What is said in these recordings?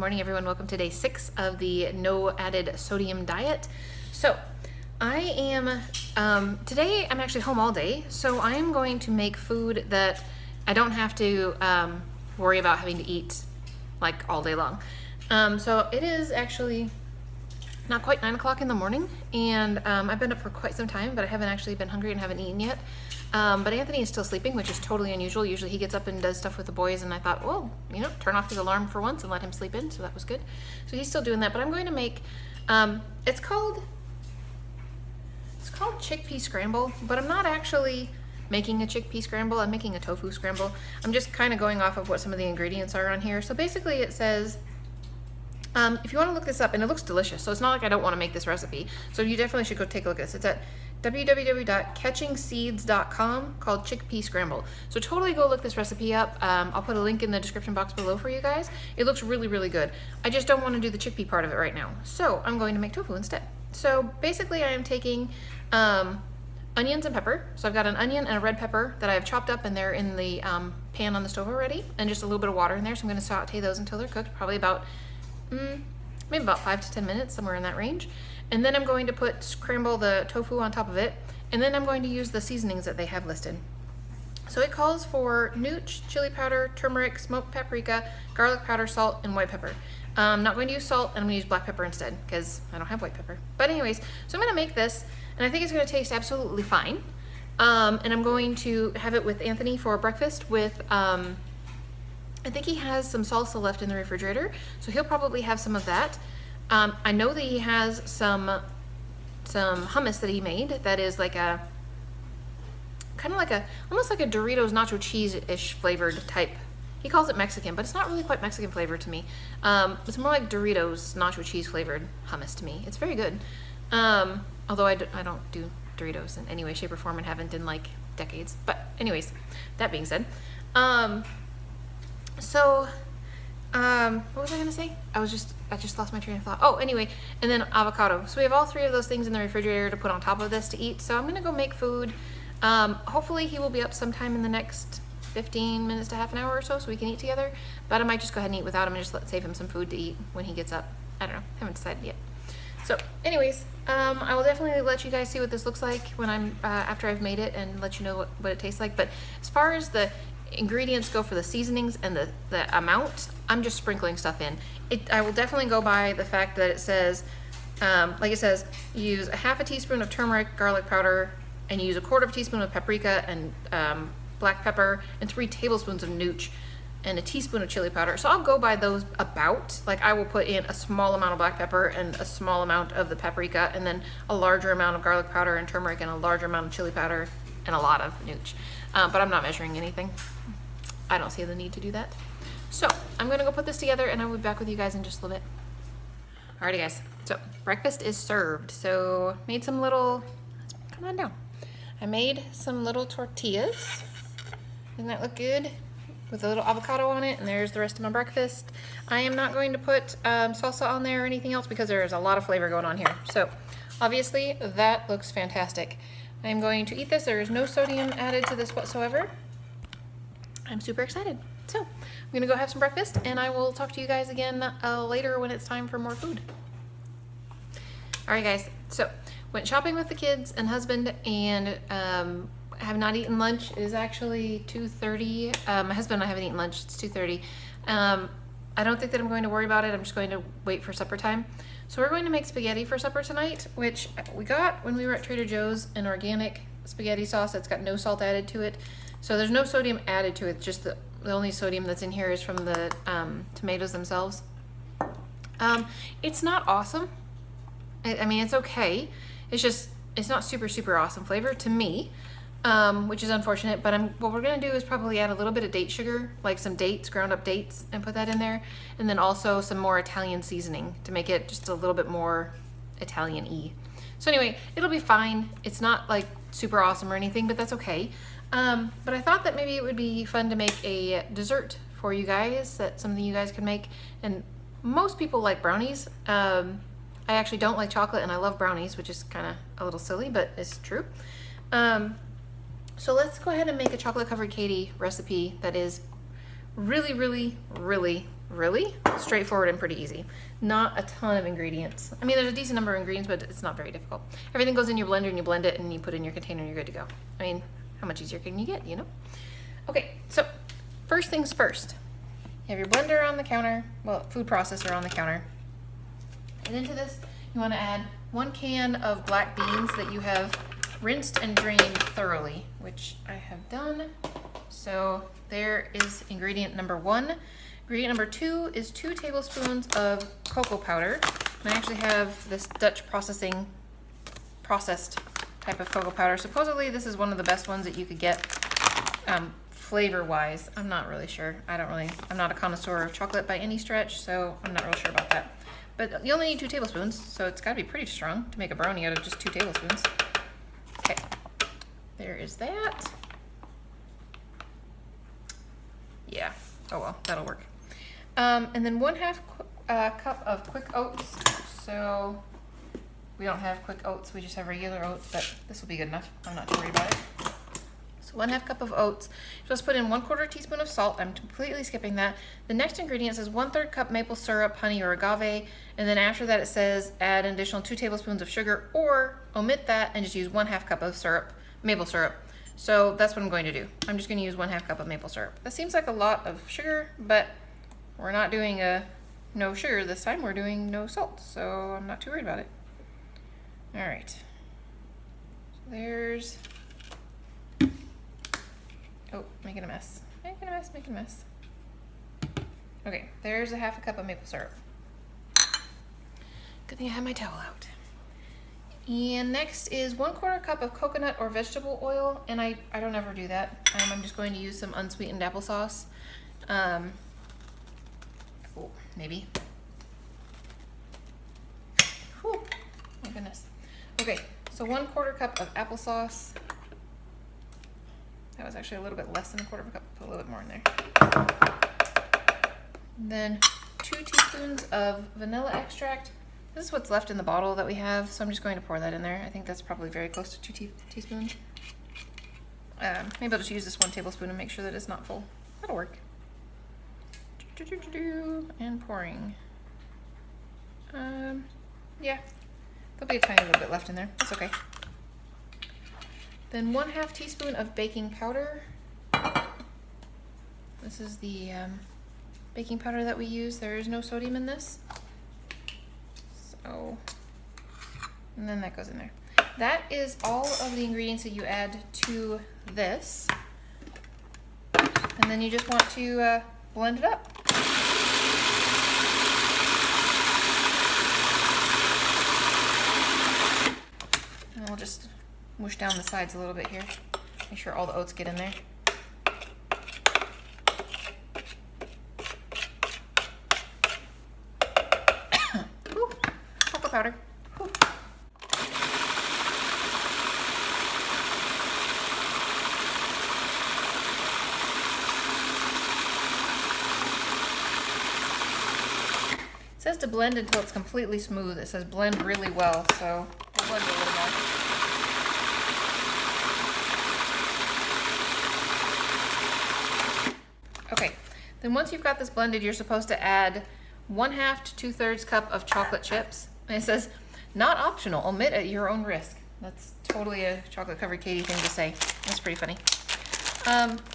morning, everyone. Welcome to day 6 of the no added sodium diet. So I am, today I'm actually home all day, so I am going to make food that I don't have to worry about having to eat like all day long. So it is actually not quite 9 o'clock in the morning, and I've been up for quite some time, but I haven't actually been hungry and haven't eaten yet. But Anthony is still sleeping, which is totally unusual. Usually he gets up and does stuff with the boys, and I thought, well, you know, turn off his alarm for once and let him sleep in, so that was good. So he's still doing that, but I'm going to make, it's called chickpea scramble, but I'm not actually making a chickpea scramble. I'm making a tofu scramble. I'm just kind of going off of what some of the ingredients are on here. So basically it says, if you want to look this up, and it looks delicious, so it's not like I don't want to make this recipe, so you definitely should go take a look at this. It's at www.catchingseeds.com, called chickpea scramble. So totally go look this recipe up. I'll put a link in the description box below for you guys. It looks really, really good. I just don't want to do the chickpea part of it right now, so I'm going to make tofu instead. So basically I am taking onions and pepper. So I've got an onion and a red pepper that I've chopped up, and they're in the pan on the stove already, and just a little bit of water in there. So I'm going to saute those until they're cooked, probably about maybe about 5 to 10 minutes, somewhere in that range. And then I'm going to scramble the tofu on top of it, and then I'm going to use the seasonings that they have listed. So it calls for nooch, chili powder, turmeric, smoked paprika, garlic powder, salt, and white pepper. I'm not going to use salt, and I'm going to use black pepper instead because I don't have white pepper. But anyways, so I'm going to make this, and I think it's going to taste absolutely fine. And I'm going to have it with Anthony for breakfast with, I think he has some salsa left in the refrigerator, so he'll probably have some of that. I know that he has some hummus that he made that is like a, kind of like a, almost like a Doritos nacho cheese-ish flavored type. He calls it Mexican, but it's not really quite Mexican flavor to me. It's more like Doritos nacho cheese flavored hummus to me. It's very good. Although I don't do Doritos in any way, shape, or form, and haven't in like decades. But anyways, that being said, what was I gonna say? I just lost my train of thought. Oh, anyway, and then avocado. So we have all 3 of those things in the refrigerator to put on top of this to eat. So I'm gonna go make food. Hopefully he will be up sometime in the next 15 minutes to half an hour or so we can eat together. But I might just go ahead and eat without him and just save him some food to eat when he gets up. I don't know, haven't decided yet. So anyways, I will definitely let you guys see what this looks like when I'm, after I've made it, and let you know what it tastes like. But as far as the ingredients go for the seasonings and the amount, I'm just sprinkling stuff in. I will definitely go by the fact that it says, like it says, use a half a teaspoon of turmeric, garlic powder, and use a 1/4 teaspoon of paprika and black pepper, and 3 tablespoons of nooch, and a teaspoon of chili powder. So I'll go by those about. Like I will put in a small amount of black pepper and a small amount of the paprika, and then a larger amount of garlic powder and turmeric, and a larger amount of chili powder, and a lot of nooch. But I'm not measuring anything. I don't see the need to do that. So I'm gonna go put this together, and I'll be back with you guys in just a little bit. Alrighty guys, so breakfast is served. So made some little, come on down. I made some little tortillas. Doesn't that look good? With a little avocado on it, and there's the rest of my breakfast. I am not going to put salsa on there or anything else because there is a lot of flavor going on here. So obviously that looks fantastic. I'm going to eat this. There is no sodium added to this whatsoever. I'm super excited. So I'm gonna go have some breakfast, and I will talk to you guys again later when it's time for more food. All right guys, so went shopping with the kids and husband, and have not eaten lunch. It is actually 2:30. My husband and I haven't eaten lunch. It's 2:30. I don't think that I'm going to worry about it. I'm just going to wait for supper time. So we're going to make spaghetti for supper tonight, which we got when we were at Trader Joe's, an organic spaghetti sauce that's got no salt added to it. So there's no sodium added to it. Just the only sodium that's in here is from the tomatoes themselves. It's not awesome. I mean, it's okay. It's just, it's not super, super awesome flavor to me. Which is unfortunate, but what we're gonna do is probably add a little bit of date sugar, like some dates, ground up dates, and put that in there, and then also some more Italian seasoning to make it just a little bit more Italian-y. So anyway, it'll be fine. It's not like super awesome or anything, but that's okay. But I thought that maybe it would be fun to make a dessert for you guys that some of you guys can make, and most people like brownies. I actually don't like chocolate, and I love brownies, which is kind of a little silly, but it's true. So let's go ahead and make a chocolate covered Katie recipe that is really, really, really really straightforward and pretty easy. Not a ton of ingredients. I mean, there's a decent number of ingredients, but it's not very difficult. Everything goes in your blender and you blend it and you put it in your container and you're good to go. I mean, how much easier can you get, you know? Okay, so first things first. You have your blender on the counter, well, food processor on the counter. And into this, you want to add 1 can of black beans that you have rinsed and drained thoroughly, which I have done. So there is ingredient number 1. Ingredient number 2 is 2 tablespoons of cocoa powder. And I actually have this Dutch processed type of cocoa powder. Supposedly this is one of the best ones that you could get flavor-wise. I'm not really sure. I'm not a connoisseur of chocolate by any stretch, so I'm not really sure about that. But you only need 2 tablespoons, so it's got to be pretty strong to make a brownie out of just 2 tablespoons. Okay, there is that. Yeah, oh well, that'll work. And then 1/2 cup of quick oats. So we don't have quick oats, we just have regular oats, but this will be good enough. I'm not too worried about it. So 1/2 cup of oats. You're supposed to put in 1/4 teaspoon of salt. I'm completely skipping that. The next ingredient says 1/3 cup maple syrup, honey, or agave. And then after that it says add an additional 2 tablespoons of sugar, or omit that and just use 1/2 cup of syrup, maple syrup. So that's what I'm going to do. I'm just going to use 1/2 cup of maple syrup. That seems like a lot of sugar, but we're not doing no sugar this time. We're doing no salt, so I'm not too worried about it. All right. So there's... Oh, making a mess. Making a mess. Okay, there's 1/2 cup of maple syrup. Good thing I have my towel out. And next is 1/4 cup of coconut or vegetable oil, and I don't ever do that. I'm just going to use some unsweetened applesauce. Oh, maybe. Whew, my goodness. Okay, so 1/4 cup of applesauce. That was actually a little bit less than 1/4 cup. Put a little bit more in there. Then 2 teaspoons of vanilla extract. This is what's left in the bottle that we have, so I'm just going to pour that in there. I think that's probably very close to 2 teaspoons. Maybe I'll just use this 1 tablespoon and make sure that it's not full. That'll work. And pouring. Yeah, there'll be a tiny little bit left in there. That's okay. Then 1/2 teaspoon of baking powder. This is the baking powder that we use. There is no sodium in this. So, and then that goes in there. That is all of the ingredients that you add to this. And then you just want to blend it up. And we'll just mush down the sides a little bit here. Make sure all the oats get in there. Ooh, cocoa powder. Ooh. It says to blend until it's completely smooth. It says blend really well, so we'll blend it a little more. Okay, then once you've got this blended, you're supposed to add 1/2 to 2/3 cup of chocolate chips. And it says, not optional, omit at your own risk. That's totally a chocolate covered Katie thing to say. That's pretty funny.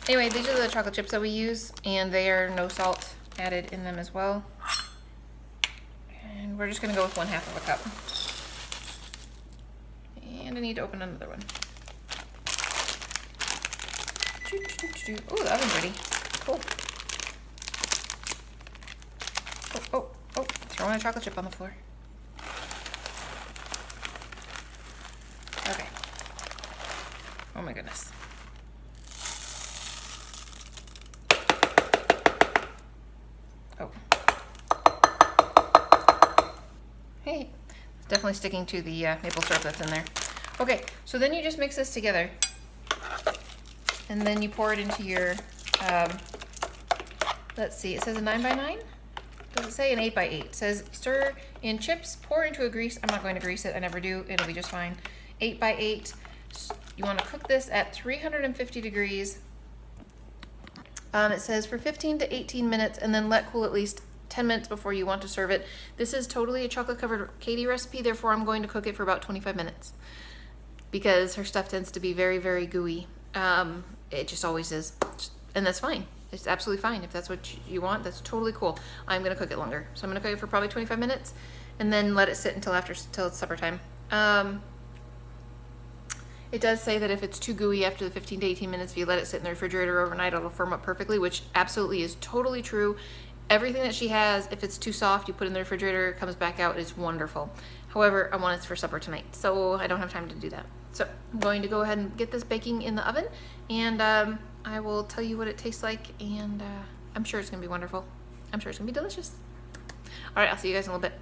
Anyway, these are the chocolate chips that we use, and they are no salt added in them as well. And we're just gonna go with 1/2 of a cup. And I need to open another one. Ooh, the oven's ready. Cool. Oh, throwing a chocolate chip on the floor. Okay. Oh my goodness. Oh. Hey, it's definitely sticking to the maple syrup that's in there. Okay, so then you just mix this together. And then you pour it into your, let's see, it says a 9x9? Does it say an 8x8? It says stir in chips, pour into a grease. I'm not going to grease it, I never do, it'll be just fine. 8x8. You want to cook this at 350 degrees It says for 15 to 18 minutes and then let cool at least 10 minutes before you want to serve it. This is totally a chocolate covered Katie recipe, therefore I'm going to cook it for about 25 minutes because her stuff tends to be very, very gooey. It just always is, and that's fine. It's absolutely fine. If that's what you want, that's totally cool. I'm gonna cook it longer. So I'm gonna cook it for probably 25 minutes and then let it sit until it's supper time. It does say that if it's too gooey after the 15 to 18 minutes, if you let it sit in the refrigerator overnight, it'll firm up perfectly, which absolutely is totally true. Everything that she has, if it's too soft, you put it in the refrigerator, it comes back out, it's wonderful. However, I want it for supper tonight, so I don't have time to do that. So I'm going to go ahead and get this baking in the oven, and I will tell you what it tastes like, and I'm sure it's gonna be wonderful. I'm sure it's gonna be delicious. All right, I'll see you guys in a little bit.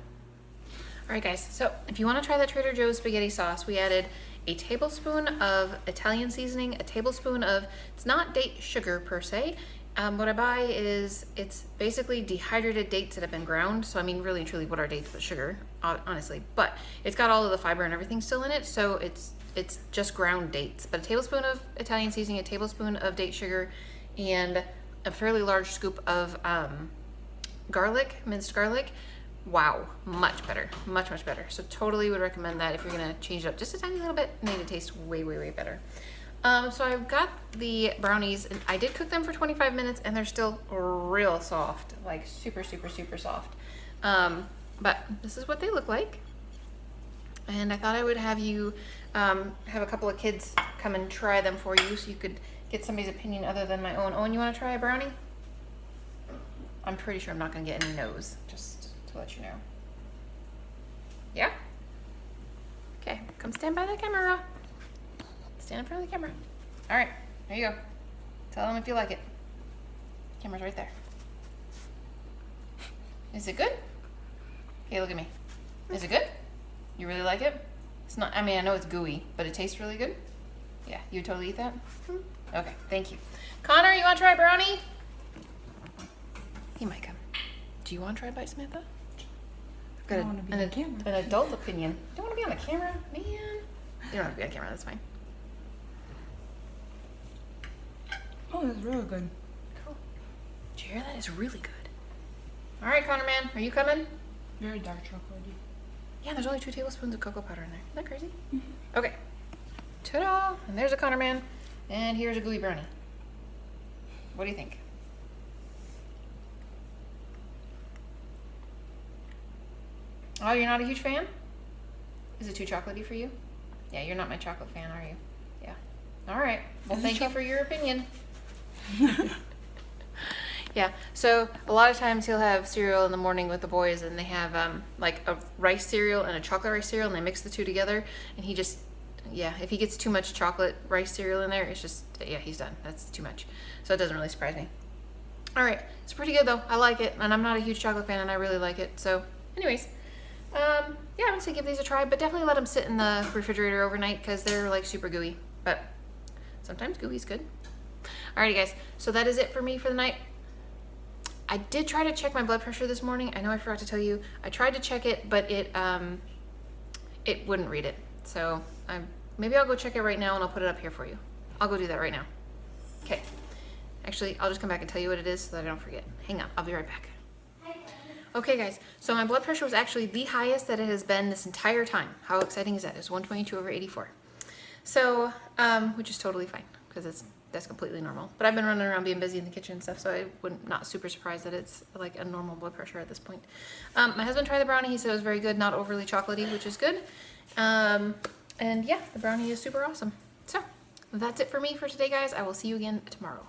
All right, guys, so if you wanna try the Trader Joe's spaghetti sauce, we added a tablespoon of Italian seasoning, a tablespoon of, it's not date sugar per se. What I buy is, it's basically dehydrated dates that have been ground. So I mean, really and truly, what are dates but sugar, honestly. But it's got all of the fiber and everything still in it, so it's just ground dates. But a tablespoon of Italian seasoning, a tablespoon of date sugar, and a fairly large scoop of garlic, minced garlic. Wow, much better, much, much better. So totally would recommend that if you're gonna change it up just a tiny little bit, made it taste way, way, way better. So I've got the brownies, and I did cook them for 25 minutes, and they're still real soft, like super, super, super soft. But this is what they look like. And I thought I would have you have a couple of kids come and try them for you so you could get somebody's opinion other than my own. Owen, you wanna try a brownie? I'm pretty sure I'm not gonna get any no's, just to let you know. Yeah? Okay, come stand by the camera. Stand in front of the camera. All right, there you go. Tell them if you like it. Camera's right there. Is it good? Okay, look at me. Is it good? You really like it? It's not, I mean, I know it's gooey, but it tastes really good. Yeah, you would totally eat that? Okay, thank you. Connor, you wanna try a brownie? He might come. Do you wanna try a bite, Samantha? I've got an adult opinion. You don't wanna be on the camera? Man. You don't have to be on camera, that's fine. Oh, that's really good. Cool. Did you hear that? It's really good. All right, Connor man, are you coming? Very dark chocolatey. Yeah, there's only 2 tablespoons of cocoa powder in there. Isn't that crazy? Okay. Ta-da! And there's a Connor man, and here's a gooey brownie. What do you think? Oh, you're not a huge fan? Is it too chocolatey for you? Yeah, you're not my chocolate fan, are you? Yeah. All right. Well, thank you for your opinion. Yeah, so a lot of times he'll have cereal in the morning with the boys, and they have like a rice cereal and a chocolate rice cereal, and they mix the two together, and he just, yeah, if he gets too much chocolate rice cereal in there, it's just, yeah, he's done. That's too much. So it doesn't really surprise me. All right, it's pretty good though. I like it, and I'm not a huge chocolate fan, and I really like it. So anyways, yeah, I would say give these a try, but definitely let them sit in the refrigerator overnight because they're like super gooey, but sometimes gooey's good. Alrighty guys, so that is it for me for the night. I did try to check my blood pressure this morning. I know I forgot to tell you. I tried to check it, but it wouldn't read it. So maybe I'll go check it right now and I'll put it up here for you. I'll go do that right now. Okay. Actually, I'll just come back and tell you what it is so that I don't forget. Hang on, I'll be right back. Okay guys, so my blood pressure was actually the highest that it has been this entire time. How exciting is that? It's 122/84. So, which is totally fine because that's completely normal. But I've been running around being busy in the kitchen and stuff, so I wouldn't, not super surprised that it's like a normal blood pressure at this point. My husband tried the brownie. He said it was very good, not overly chocolatey, which is good. And yeah, the brownie is super awesome. So that's it for me for today, guys. I will see you again tomorrow.